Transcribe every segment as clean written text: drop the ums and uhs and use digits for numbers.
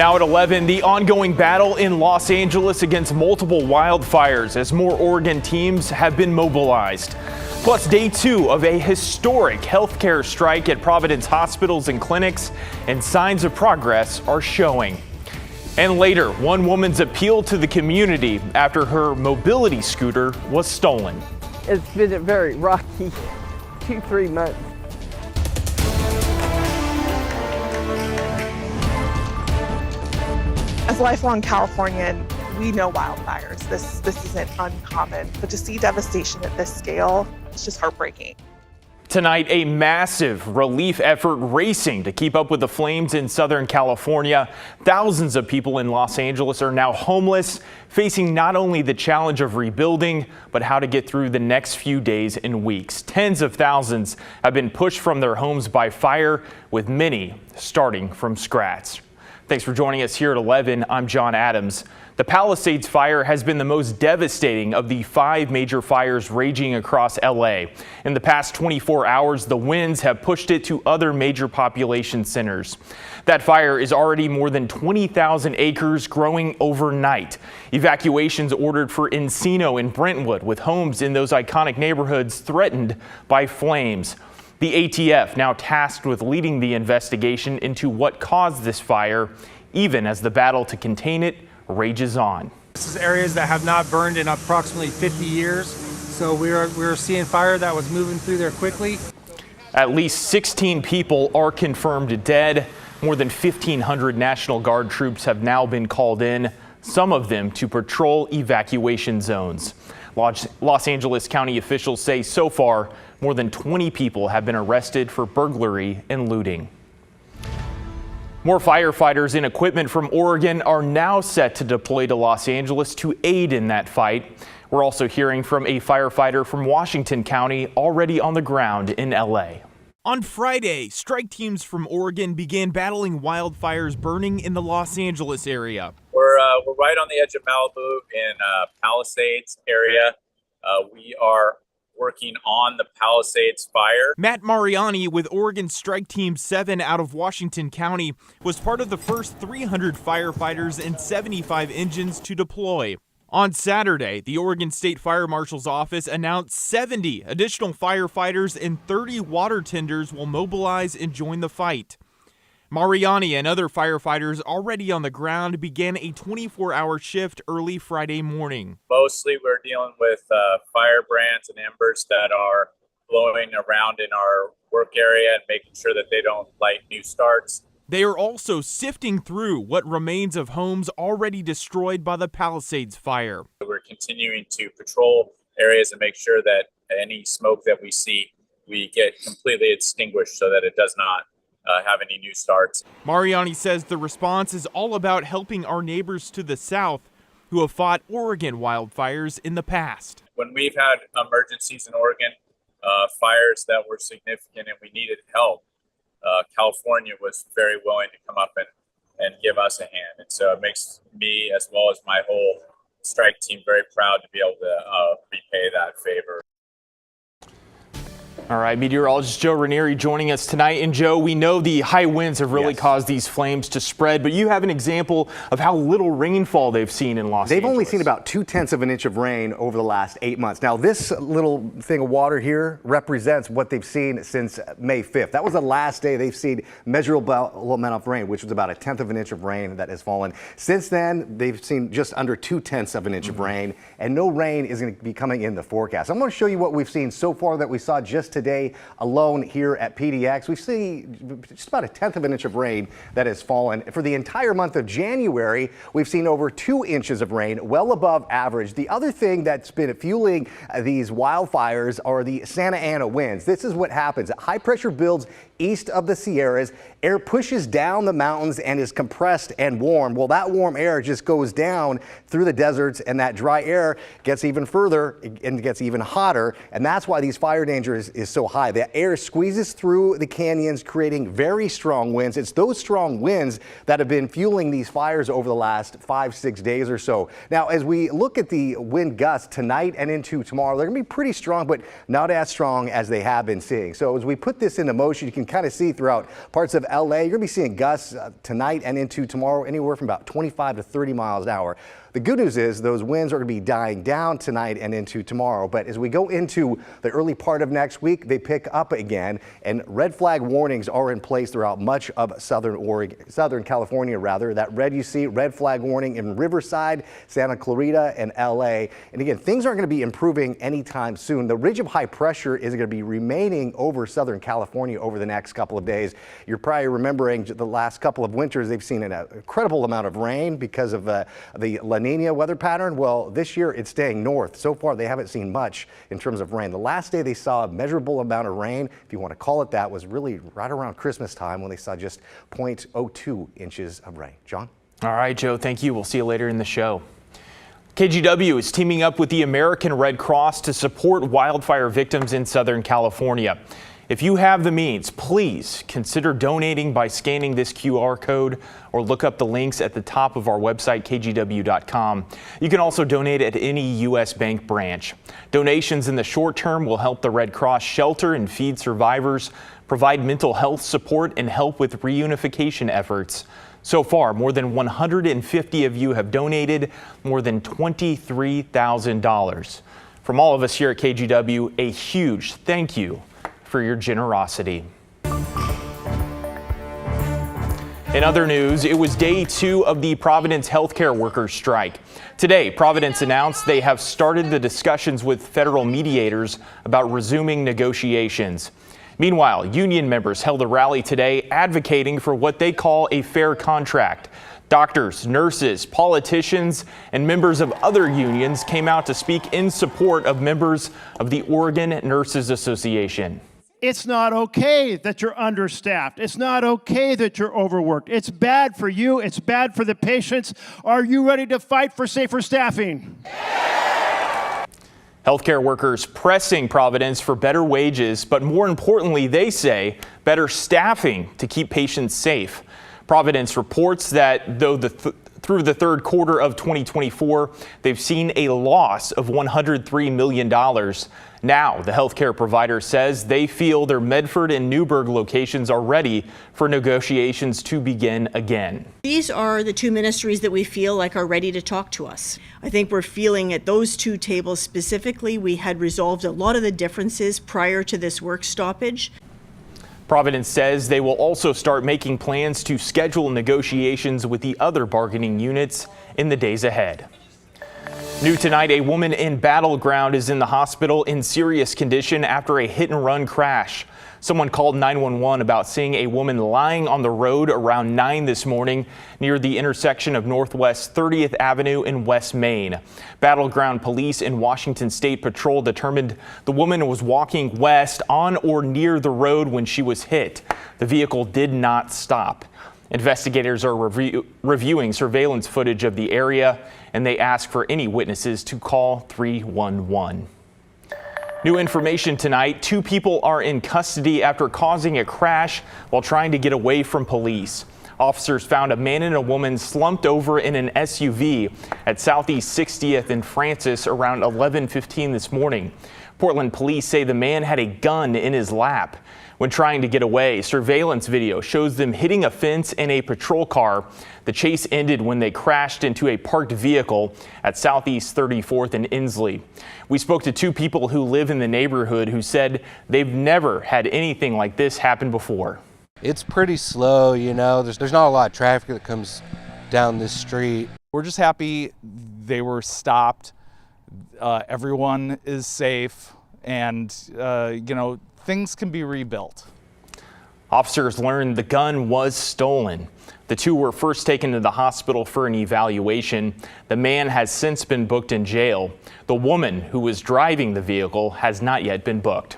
Now at 11, the ongoing battle in Los Angeles against multiple wildfires as more Oregon teams have been mobilized. Plus day 2 of a historic healthcare strike at Providence hospitals and clinics, and signs of progress are showing. And later, one woman's appeal to the community after her mobility scooter was stolen. It's been a very rocky 2-3 months. As a lifelong Californian, we know wildfires. This isn't uncommon, but to see devastation at this scale, it's just heartbreaking. Tonight, a massive relief effort racing to keep up with the flames in Southern California. Thousands of people in Los Angeles are now homeless, facing not only the challenge of rebuilding, but how to get through the next few days and weeks. Tens of thousands have been pushed from their homes by fire, with many starting from scratch. Thanks for joining us here at 11. I'm John Adams. The Palisades fire has been the most devastating of the 5 major fires raging across LA. In the past 24 hours, the winds have pushed it to other major population centers. That fire is already more than 20,000 acres, growing overnight. Evacuations ordered for Encino and Brentwood, with homes in those iconic neighborhoods threatened by flames. The ATF now tasked with leading the investigation into what caused this fire, even as the battle to contain it rages on. This is areas that have not burned in approximately 50 years, so we're seeing fire that was moving through there quickly. At least 16 people are confirmed dead. More than 1,500 National Guard troops have now been called in, some of them to patrol evacuation zones. Los Angeles County officials say so far, more than 20 people have been arrested for burglary and looting. More firefighters and equipment from Oregon are now set to deploy to Los Angeles to aid in that fight. We're also hearing from a firefighter from Washington County already on the ground in LA. On Friday, strike teams from Oregon began battling wildfires burning in the Los Angeles area. We're right on the edge of Malibu in Palisades area. We are working on the Palisades fire. Matt Mariani with Oregon Strike Team 7 out of Washington County was part of the first 300 firefighters and 75 engines to deploy. On Saturday, the Oregon State Fire Marshal's office announced 70 additional firefighters and 30 water tenders will mobilize and join the fight. Mariani and other firefighters already on the ground began a 24-hour shift early Friday morning. Mostly we're dealing with fire brands and embers that are blowing around in our work area and making sure that they don't light new starts. They are also sifting through what remains of homes already destroyed by the Palisades fire. We're continuing to patrol areas and make sure that any smoke that we see, we get completely extinguished so that it does not have any new starts. Mariani says the response is all about helping our neighbors to the south who have fought Oregon wildfires in the past. When we've had emergencies in Oregon, fires that were significant and we needed help, California was very willing to come up and give us a hand. And so it makes me, as well as my whole strike team, very proud to be able to repay that favor. All right, meteorologist Joe Ranieri joining us tonight. And Joe, we know the high winds have really caused these flames to spread, but you have an example of how little rainfall they've seen in Los Angeles. They've only seen about 0.2 of an inch of rain over the last 8 months. Now, this little thing of water here represents what they've seen since May 5th. That was the last day they've seen measurable amount of rain, which was about 1/10 of an inch of rain that has fallen. Since then, they've seen just under 0.2 of an inch of rain, and no rain is going to be coming in the forecast. I'm going to show you what we've seen so far that we saw just today alone here at PDX. We see just about 1/10 of an inch of rain that has fallen. For the entire month of January, we've seen over 2 inches of rain, well above average. The other thing that's been fueling these wildfires are the Santa Ana winds. This is what happens. High pressure builds east of the Sierras. Air pushes down the mountains and is compressed and warm. Well, that warm air just goes down through the deserts, and that dry air gets even further and gets even hotter. And that's why these fire danger is so high. The air squeezes through the canyons, creating very strong winds. It's those strong winds that have been fueling these fires over the last 5-6 days or so. Now, as we look at the wind gusts tonight and into tomorrow, they're going to be pretty strong, but not as strong as they have been seeing. So as we put this into motion, you can kind of see throughout parts of LA, you're going to be seeing gusts tonight and into tomorrow, anywhere from about 25 to 30 miles an hour. The good news is those winds are going to be dying down tonight and into tomorrow. But as we go into the early part of next week, they pick up again, and red flag warnings are in place throughout much of Southern California. That red you see, red flag warning in Riverside, Santa Clarita, and LA. And again, things aren't going to be improving anytime soon. The ridge of high pressure is going to be remaining over Southern California over the next couple of days. You're probably remembering the last couple of winters, they've seen an incredible amount of rain because of the La Nina weather pattern. Well, this year it's staying north. So far, they haven't seen much in terms of rain. The last day they saw a measurable amount of rain, if you want to call it that, was really right around Christmas time when they saw just 0.02 inches of rain. John? All right, Joe, thank you. We'll see you later in the show. KGW is teaming up with the American Red Cross to support wildfire victims in Southern California. If you have the means, please consider donating by scanning this QR code or look up the links at the top of our website, kgw.com. You can also donate at any U.S. bank branch. Donations in the short term will help the Red Cross shelter and feed survivors, provide mental health support, and help with reunification efforts. So far, more than 150 of you have donated more than $23,000. From all of us here at KGW, a huge thank you for your generosity. In other news, it was day 2 of the Providence Healthcare workers' strike. Today, Providence announced they have started the discussions with federal mediators about resuming negotiations. Meanwhile, union members held a rally today advocating for what they call a fair contract. Doctors, nurses, politicians, and members of other unions came out to speak in support of members of the Oregon Nurses Association. It's not okay that you're understaffed. It's not okay that you're overworked. It's bad for you. It's bad for the patients. Are you ready to fight for safer staffing? Healthcare workers pressing Providence for better wages, but more importantly, they say better staffing to keep patients safe. Providence reports that though through the third quarter of 2024, they've seen a loss of $103 million. Now, the healthcare provider says they feel their Medford and Newburgh locations are ready for negotiations to begin again. These are the two ministries that we feel like are ready to talk to us. I think we're feeling at those two tables specifically, we had resolved a lot of the differences prior to this work stoppage. Providence says they will also start making plans to schedule negotiations with the other bargaining units in the days ahead. New tonight, a woman in Battleground is in the hospital in serious condition after a hit-and-run crash. Someone called 911 about seeing a woman lying on the road around 9 this morning near the intersection of Northwest 30th Avenue in West Main. Battleground police and Washington State Patrol determined the woman was walking west on or near the road when she was hit. The vehicle did not stop. Investigators are reviewing surveillance footage of the area, and they ask for any witnesses to call 311. New information tonight. 2 people are in custody after causing a crash while trying to get away from police. Officers found a man and a woman slumped over in an SUV at Southeast 60th and Francis around 11:15 this morning. Portland police say the man had a gun in his lap. When trying to get away, surveillance video shows them hitting a fence in a patrol car. The chase ended when they crashed into a parked vehicle at Southeast 34th and Inslee. We spoke to 2 people who live in the neighborhood who said they've never had anything like this happen before. It's pretty slow, you know. There's not a lot of traffic that comes down this street. We're just happy they were stopped. Everyone is safe, and things can be rebuilt. Officers learned the gun was stolen. The 2 were first taken to the hospital for an evaluation. The man has since been booked in jail. The woman who was driving the vehicle has not yet been booked.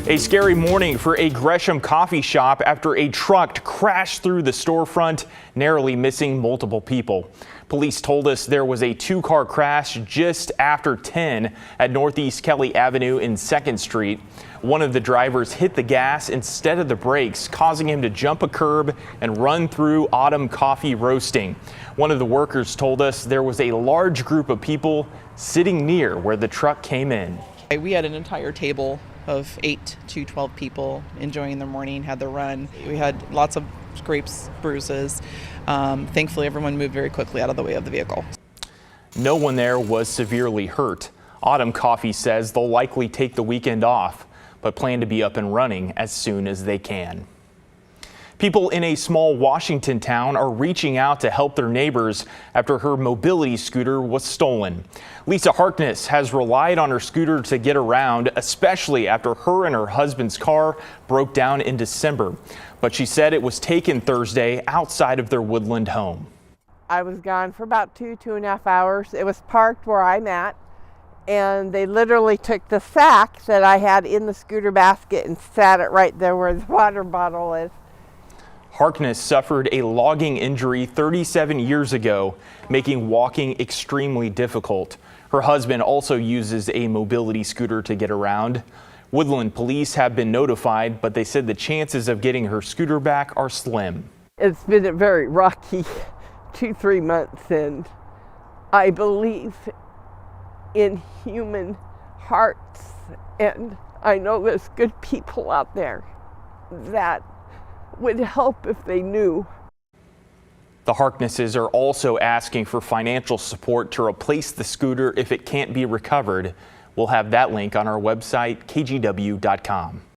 A scary morning for a Gresham coffee shop after a truck crashed through the storefront, narrowly missing multiple people. Police told us there was a two-car crash just after 10 at Northeast Kelly Avenue in 2nd Street. One of the drivers hit the gas instead of the brakes, causing him to jump a curb and run through Autumn Coffee Roasting. One of the workers told us there was a large group of people sitting near where the truck came in. We had an entire table of 8 to 12 people enjoying their morning, had their run. We had lots of scrapes, bruises. Thankfully, everyone moved very quickly out of the way of the vehicle. No one there was severely hurt. Autumn Coffee says they'll likely take the weekend off, but plan to be up and running as soon as they can. People in a small Washington town are reaching out to help their neighbors after her mobility scooter was stolen. Lisa Harkness has relied on her scooter to get around, especially after her and her husband's car broke down in December. But she said it was taken Thursday outside of their Woodland home. I was gone for about 2.5 hours. It was parked where I'm at, and they literally took the sack that I had in the scooter basket and sat it right there where the water bottle is. Harkness suffered a logging injury 37 years ago, making walking extremely difficult. Her husband also uses a mobility scooter to get around. Woodland police have been notified, but they said the chances of getting her scooter back are slim. It's been a very rocky 2-3 months, and I believe in human hearts, and I know there's good people out there that would help if they knew. The Harknesses are also asking for financial support to replace the scooter if it can't be recovered. We'll have that link on our website, kgw.com.